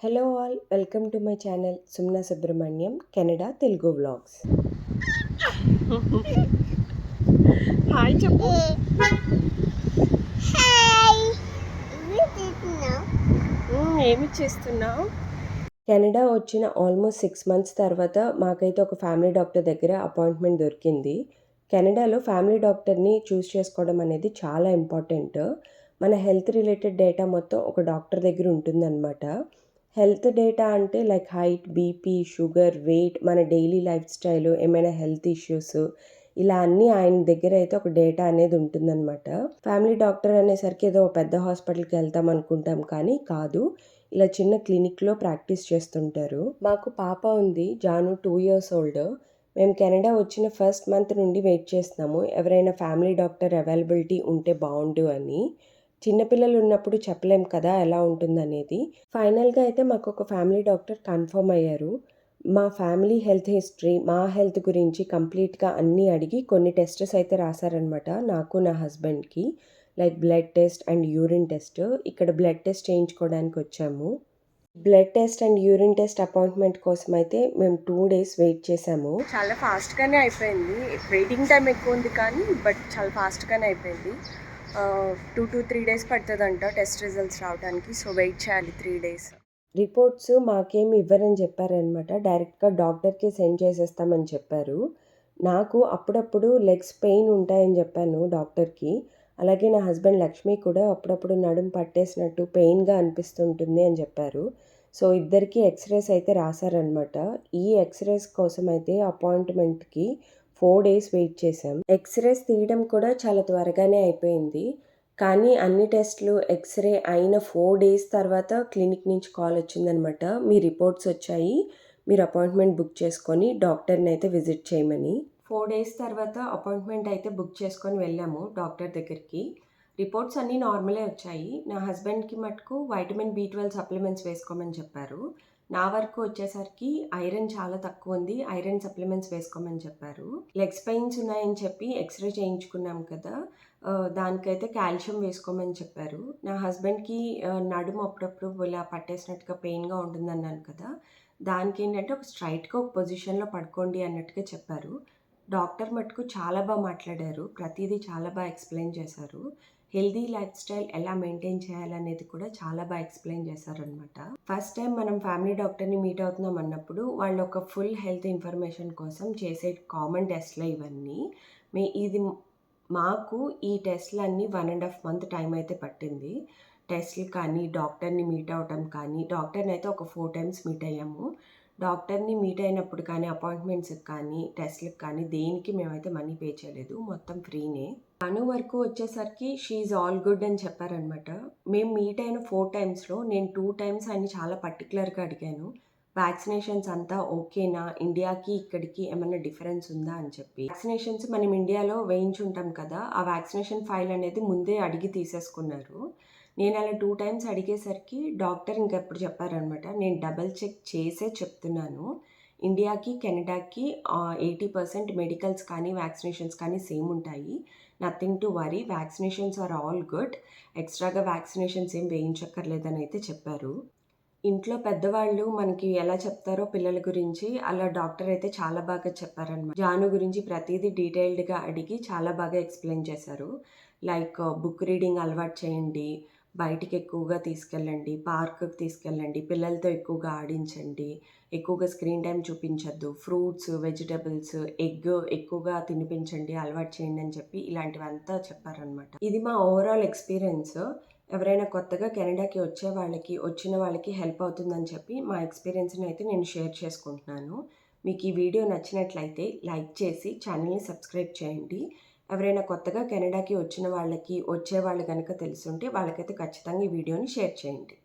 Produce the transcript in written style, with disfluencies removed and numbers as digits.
Hello all, welcome to my channel Sumna Subrahmanyam Canada Telugu vlogs. Hi చెప్పు. ఏమి చేస్తున్నావు? కెనడా వచ్చిన ఆల్మోస్ట్ 6 months తర్వాత మాకైతే ఒక ఫ్యామిలీ డాక్టర్ దగ్గర అపాయింట్మెంట్ దొరికింది. కెనడాలో ఫ్యామిలీ డాక్టర్ని చూస్ చేసుకోవడం అనేది చాలా ఇంపార్టెంట్. మన హెల్త్ రిలేటెడ్ డేటా మొత్తం ఒక డాక్టర్ దగ్గర ఉంటుందన్నమాట. హెల్త్ డేటా అంటే like height, BP, sugar, weight, మన డైలీ లైఫ్ స్టైల్, ఏమైనా హెల్త్ ఇష్యూస్, ఇలా అన్నీ ఆయన దగ్గర అయితే ఒక డేటా అనేది ఉంటుందన్నమాట. ఫ్యామిలీ డాక్టర్ అనేసరికి ఏదో పెద్ద హాస్పిటల్కి వెళ్తాం అనుకుంటాం, కానీ కాదు, ఇలా చిన్న క్లినిక్లో ప్రాక్టీస్ చేస్తుంటారు. మాకు పాప ఉంది, జాను 2 years old. మేము కెనడా వచ్చిన ఫస్ట్ మంత్ నుండి వెయిట్ చేస్తున్నాము, ఎవరైనా ఫ్యామిలీ డాక్టర్ అవైలబిలిటీ ఉంటే బాగుండు అని. చిన్నపిల్లలు ఉన్నప్పుడు చెప్పలేం కదా ఎలా ఉంటుందనేది. ఫైనల్గా అయితే మాకు ఒక ఫ్యామిలీ డాక్టర్ కన్ఫర్మ్ అయ్యారు. మా ఫ్యామిలీ హెల్త్ హిస్టరీ, మా హెల్త్ గురించి కంప్లీట్గా అన్నీ అడిగి కొన్ని టెస్టెస్ అయితే రాశారనమాట నాకు, నా హస్బెండ్కి. Like blood test and urine test. ఇక్కడ బ్లడ్ టెస్ట్ చేయించుకోవడానికి వచ్చాము. Blood test and urine test appointment కోసం అయితే మేము 2 days వెయిట్ చేసాము. చాలా ఫాస్ట్గానే అయిపోయింది. వెయిటింగ్ టైం ఎక్కువ ఉంది కానీ బట్ చాలా ఫాస్ట్గానే అయిపోయింది. 2 to 3 days పడుతుందంట టెస్ట్ రిజల్ట్స్ రావడానికి. సో వెయిట్ చేయాలి 3 days. రిపోర్ట్స్ మాకేమి ఇవ్వరని చెప్పారనమాట. డైరెక్ట్గా డాక్టర్కి సెండ్ చేసేస్తామని చెప్పారు. నాకు అప్పుడప్పుడు లెగ్స్ పెయిన్ ఉంటాయని చెప్పాను డాక్టర్కి. అలాగే నా హస్బెండ్ లక్ష్మి కూడా అప్పుడప్పుడు నడుము పట్టేసినట్టు పెయిన్గా అనిపిస్తుంటుంది అని చెప్పారు. సో ఇద్దరికి ఎక్స్రేస్ అయితే రాశారనమాట. ఈ ఎక్స్రేస్ కోసం అయితే అపాయింట్మెంట్కి 4 days వెయిట్ చేసాం. ఎక్స్రేస్ తీయడం కూడా చాలా త్వరగానే అయిపోయింది. కానీ అన్ని టెస్టులు ఎక్స్రే అయిన 4 days తర్వాత క్లినిక్ నుంచి కాల్ వచ్చిందనమాట. మీ రిపోర్ట్స్ వచ్చాయి, మీరు అపాయింట్మెంట్ బుక్ చేసుకొని డాక్టర్ని అయితే విజిట్ చేయమని. 4 days తర్వాత అపాయింట్మెంట్ అయితే బుక్ చేసుకొని వెళ్ళాము డాక్టర్ దగ్గరికి. రిపోర్ట్స్ అన్నీ నార్మలే వచ్చాయి. నా హస్బెండ్కి మటుకు వైటమిన్ B12 సప్లిమెంట్స్ వేసుకోమని చెప్పారు. నా వరకు వచ్చేసరికి ఐరన్ చాలా తక్కువ ఉంది, ఐరన్ సప్లిమెంట్స్ వేసుకోమని చెప్పారు. లెగ్స్ పెయిన్స్ ఉన్నాయని చెప్పి ఎక్స్రే చేయించుకున్నాం కదా, దానికైతే కాల్షియం వేసుకోమని చెప్పారు. నా హస్బెండ్కి నడుము అప్పుడప్పుడు ఇలా పట్టేసినట్టుగా పెయిన్గా ఉంటుందన్నాను కదా, దానికి ఏంటంటే ఒక స్ట్రైట్గా ఒక పొజిషన్లో పడుకోండి అన్నట్టుగా చెప్పారు. డాక్టర్ మటుకు చాలా బాగా మాట్లాడారు, ప్రతిదీ చాలా బాగా ఎక్స్ప్లెయిన్ చేశారు. హెల్దీ లైఫ్ స్టైల్ ఎలా మెయింటైన్ చేయాలనేది కూడా చాలా బాగా ఎక్స్ప్లెయిన్ చేశారనమాట. ఫస్ట్ టైం మనం ఫ్యామిలీ డాక్టర్ని మీట్ అవుతున్నాం అన్నప్పుడు వాళ్ళు ఒక ఫుల్ హెల్త్ ఇన్ఫర్మేషన్ కోసం చేసే కామన్ టెస్ట్లే ఇవన్నీ. ఇది మాకు ఈ టెస్ట్లన్నీ 1.5 month టైం అయితే పట్టింది. టెస్ట్లు కానీ, డాక్టర్ని మీట్ అవ్వటం కానీ, డాక్టర్ని అయితే ఒక 4 times మీట్ అయ్యాము. డాక్టర్ని మీట్ అయినప్పుడు కానీ, అపాయింట్మెంట్స్కి కానీ, టెస్ట్లకు కానీ దేనికి మేమైతే మనీ పే చేయలేదు, మొత్తం ఫ్రీనే. తను వరకు వచ్చేసరికి షీ ఈజ్ ఆల్ గుడ్ అని చెప్పారనమాట. మేము మీట్ అయిన 4 timesలో నేను 2 times ఆయన చాలా పర్టికులర్గా అడిగాను, వ్యాక్సినేషన్స్ అంతా ఓకేనా, ఇండియాకి ఇక్కడికి ఏమైనా డిఫరెన్స్ ఉందా అని చెప్పి. వ్యాక్సినేషన్స్ మనం ఇండియాలో వేయించుంటాం కదా, ఆ వ్యాక్సినేషన్ ఫైల్ అనేది ముందే అడిగి తీసేసుకున్నారు. నేను అలా 2 times అడిగేసరికి డాక్టర్ ఇంకెప్పుడు చెప్పారనమాట, నేను డబల్ చెక్ చేసే చెప్తున్నాను, ఇండియాకి కెనడాకి 80% మెడికల్స్ కానీ వ్యాక్సినేషన్స్ కానీ సేమ్ ఉంటాయి, nothing to worry, vaccinations are all good, ఎక్స్ట్రాగా వ్యాక్సినేషన్స్ ఏం వేయించక్కర్లేదని అయితే చెప్పారు. ఇంట్లో పెద్దవాళ్ళు మనకి ఎలా చెప్తారో పిల్లల గురించి, అలా డాక్టర్ అయితే చాలా బాగా చెప్పారనమాట. జాను గురించి ప్రతిదీ డీటెయిల్డ్గా అడిగి చాలా బాగా ఎక్స్ప్లెయిన్ చేశారు. లైక్ బుక్ రీడింగ్ అలవాటు చేయండి, బయటికి ఎక్కువగా తీసుకెళ్ళండి, పార్క్కి తీసుకెళ్ళండి, పిల్లలతో ఎక్కువగా ఆడించండి, ఎక్కువగా స్క్రీన్ టైం చూపించద్దు, ఫ్రూట్స్, వెజిటబుల్స్, ఎగ్ ఎక్కువగా తినిపించండి, అలవాటు చేయండి అని చెప్పి ఇలాంటివంతా చెప్పారనమాట. ఇది మా ఓవరాల్ ఎక్స్పీరియన్స్. ఎవరైనా కొత్తగా కెనడాకి వచ్చిన వాళ్ళకి హెల్ప్ అవుతుందని చెప్పి మా ఎక్స్పీరియన్స్ని అయితే నేను షేర్ చేసుకుంటున్నాను. మీకు ఈ వీడియో నచ్చినట్లయితే లైక్ చేసి ఛానల్ని సబ్స్క్రైబ్ చేయండి. ఎవరైనా కొత్తగా కెనడాకి వచ్చేవాళ్ళు కనుక తెలుసుంటే వాళ్ళకైతే ఖచ్చితంగా ఈ వీడియోని షేర్ చేయండి.